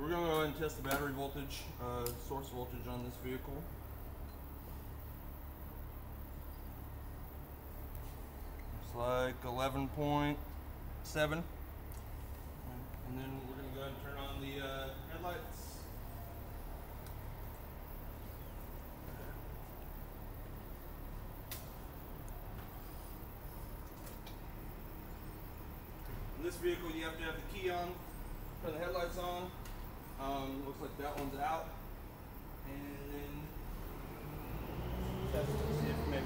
We're going to go ahead and test the battery voltage, source voltage on this vehicle. It's like 11.7. And then we're going to go ahead and turn on the headlights. In this vehicle, you have to have the key on, turn the headlights on. Looks like that one's out. And then test to see if maybe,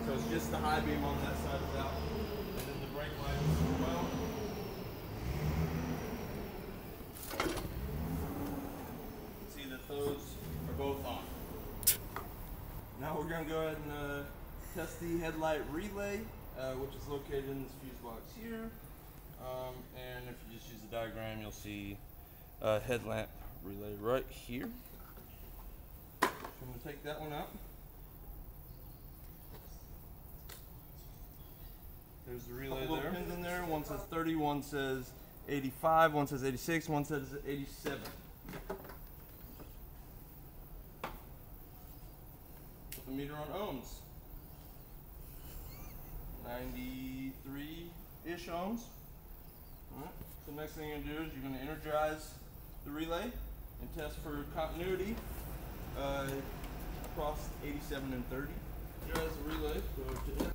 so it's just the high beam on that side is out. And then the brake lights as well. See that those are both on. Now we're going to go ahead and test the headlight relay, which is located in this fuse box here. And if you just use the diagram, you'll see headlamp relay right here. So I'm going to take that one out. There's the relay there. Pins in there. One says 30, one says 85, one says 86, one says 87. Put the meter on ohms. 93-ish ohms. Alright, so next thing you're going to do is you're going to energize the relay and test for continuity across 87 and 30. Energize the relay, go to it.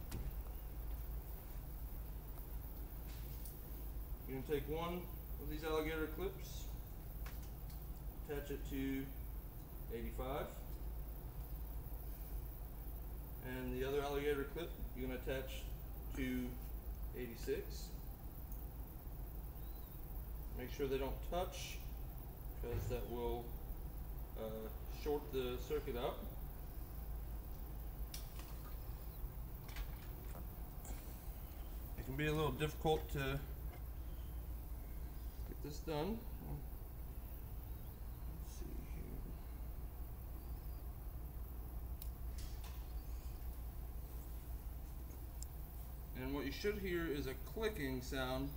You're going to take one of these alligator clips, attach it to 85, and the other alligator clip you're going to attach to 86. Make sure they don't touch, because that will short the circuit up. It can be a little difficult to get this done. Let's see here. And what you should hear is a clicking sound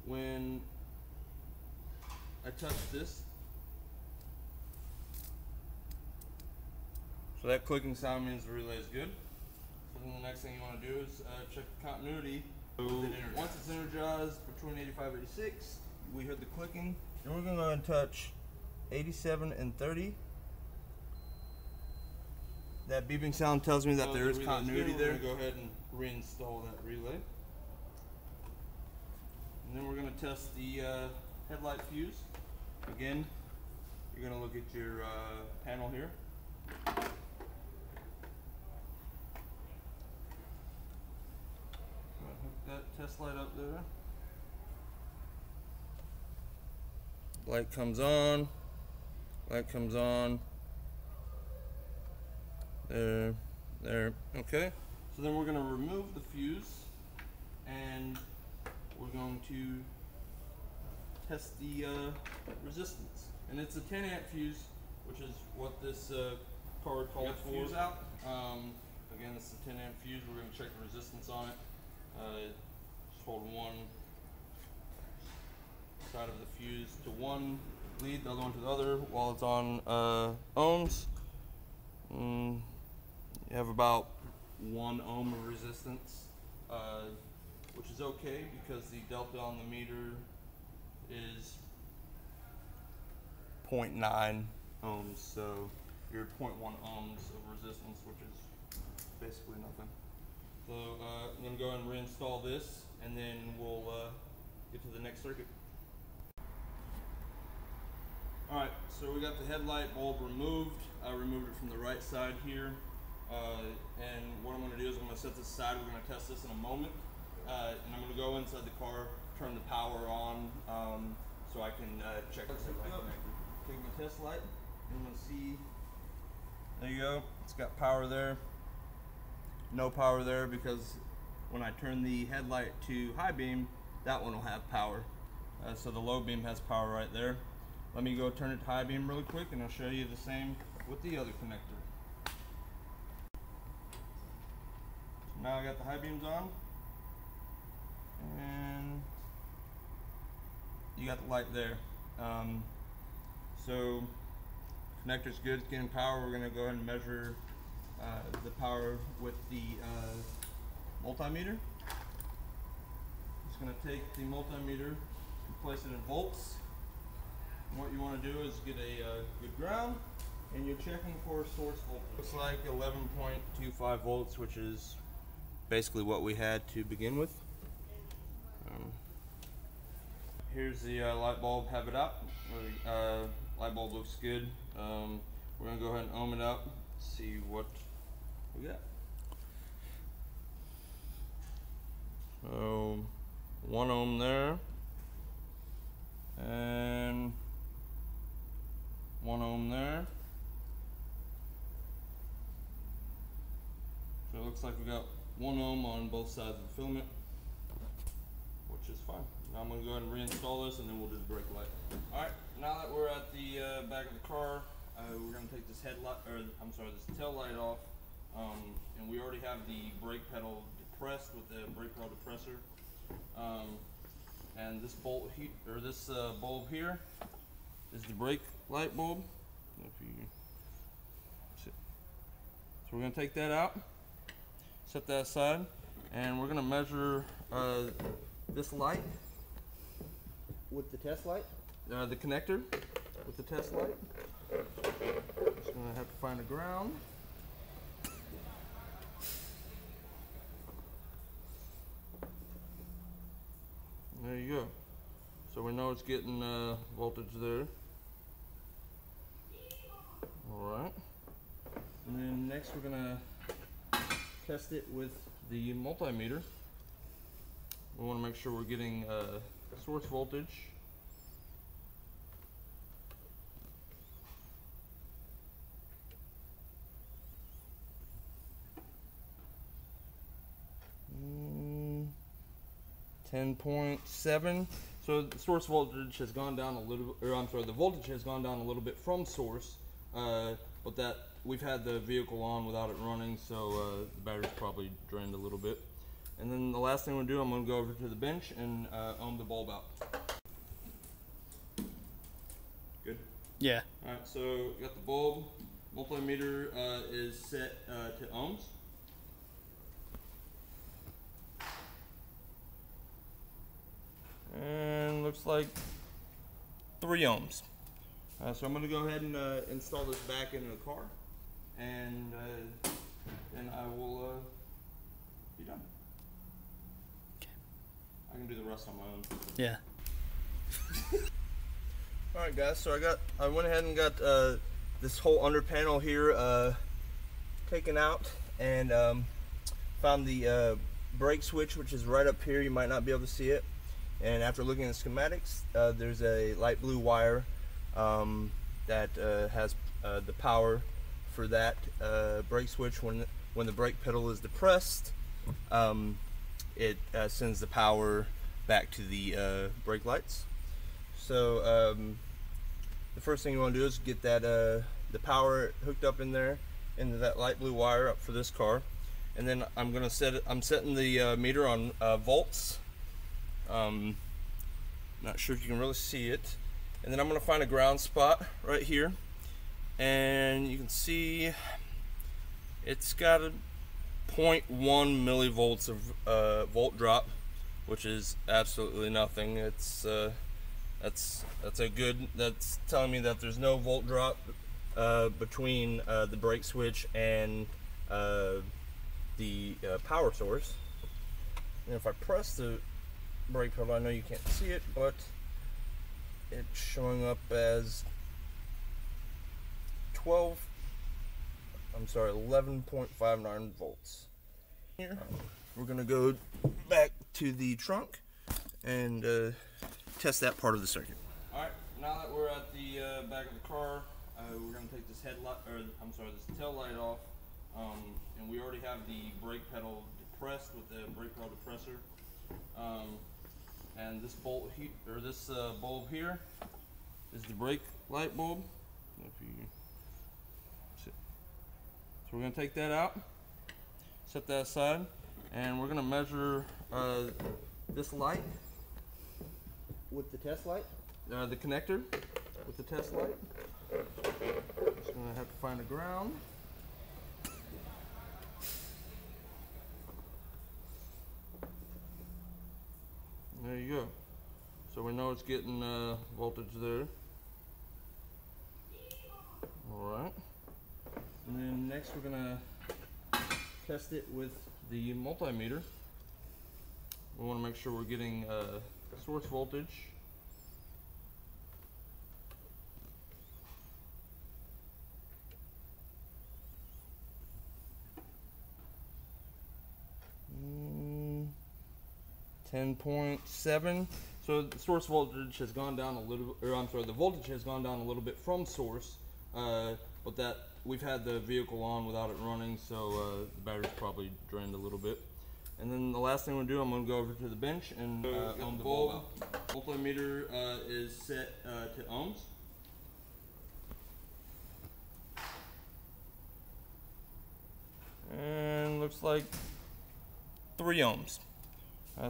when I touch this. So that clicking sound means the relay is good. So then the next thing you want to do is check the continuity. So once it's energized between 85 and 86, we heard the clicking. Then we're going to go and touch 87 and 30. That beeping sound tells me that there is continuity there. We're going to go ahead and reinstall that relay. And then we're going to test the headlight fuse. Again, you're going to look at your panel here. Hook that test light up there. Light comes on. Light comes on. There. Okay. So then we're going to remove the fuse, and we're going to test the resistance. And it's a 10 amp fuse, which is what this card calls for. Fuse out. Again, this is a 10 amp fuse. We're going to check the resistance on it. Just hold one side of the fuse to one lead, the other one to the other while it's on ohms. You have about 1 ohm of resistance, which is okay because the delta on the meter is 0.9 ohms, so you're 0.1 ohms of resistance, which is basically nothing. So I'm going to go ahead and reinstall this, and then we'll get to the next circuit. Alright, so we got the headlight bulb removed. I removed it from the right side here. And what I'm going to do is I'm going to set this aside. We're going to test this in a moment. And I'm going to go inside the car, turn the power on, so I can check this out. Take my test light, and I'm going to see. There you go. It's got power there. No power there because when I turn the headlight to high beam, that one will have power. So the low beam has power right there. Let me go turn it to high beam really quick, and I'll show you the same with the other connector. So now I got the high beams on, and you got the light there. So connector's good, it's getting power. We're gonna go ahead and measure the power with the multimeter. Just gonna take the multimeter and place it in volts. And what you want to do is get a good ground, and you're checking for source voltage. Looks like 11.25 volts, which is basically what we had to begin with. Here's the light bulb, have it up. Light bulb looks good. We're gonna go ahead and ohm it up, see what we got. So 1 ohm there, and 1 ohm there. So it looks like we got 1 ohm on both sides of the filament, which is fine. Now I'm going to go ahead and reinstall this, and then we'll do the brake light. Alright, now that we're at the back of the car, we're going to take this this tail light off, and we already have the brake pedal depressed with the brake pedal depressor. And this bulb here is the brake light bulb. If you see. So we're going to take that out, set that aside, and we're going to measure this light with the test light, the connector with the test light. Just going to have to find a ground. There you go. So we know it's getting voltage there. Alright. And then next we're going to test it with the multimeter. We want to make sure we're getting source voltage. Mm, 10.7. So the source voltage has gone down a little, or I'm sorry, the voltage has gone down a little bit from source, but that we've had the vehicle on without it running, so the battery's probably drained a little bit. And then the last thing we'll do, I'm going to go over to the bench and ohm the bulb out. Good? Yeah. Alright, so we got the bulb. Multimeter is set to ohms. And looks like 3 ohms. So I'm going to go ahead and install this back into the car, and then I will be done. I can do the rest on my own. Yeah. Alright guys, so I went ahead and got this whole under panel here taken out, and found the brake switch, which is right up here. You might not be able to see it. And after looking at the schematics, there's a light blue wire that has the power for that brake switch. When the brake pedal is depressed, it sends the power back to the brake lights. So the first thing you want to do is get that the power hooked up in there into that light blue wire up for this car, and then I'm setting the meter on volts. Not sure if you can really see it, and then I'm going to find a ground spot right here, and you can see it's got a 0.1 millivolts of volt drop, which is absolutely nothing. It's that's telling me that there's no volt drop between the brake switch and the power source. And if I press the brake pedal, I know you can't see it, but it's showing up as 11.59 volts. Here, we're gonna go back to the trunk and test that part of the circuit. Alright, now that we're at the back of the car, we're gonna take this this tail light off, and we already have the brake pedal depressed with the brake pedal depressor. And this bulb here is the brake light bulb. If you see. So we're going to take that out, set that aside, and we're going to measure this light with the test light, the connector with the test light. Just gonna have to find a ground. There you go. So we know it's getting voltage there. Alright. And then next we're gonna test it with the multimeter. We want to make sure we're getting source voltage. Mm, 10.7. So the source voltage has gone down a little, or I'm sorry, the voltage has gone down a little bit from source, but that we've had the vehicle on without it running, so the battery's probably drained a little bit. And then the last thing we'll do, I'm going to go over to the bench and on the bulb. Multimeter is set to ohms. And looks like 3 ohms.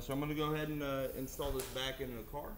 So I'm going to go ahead and install this back into the car.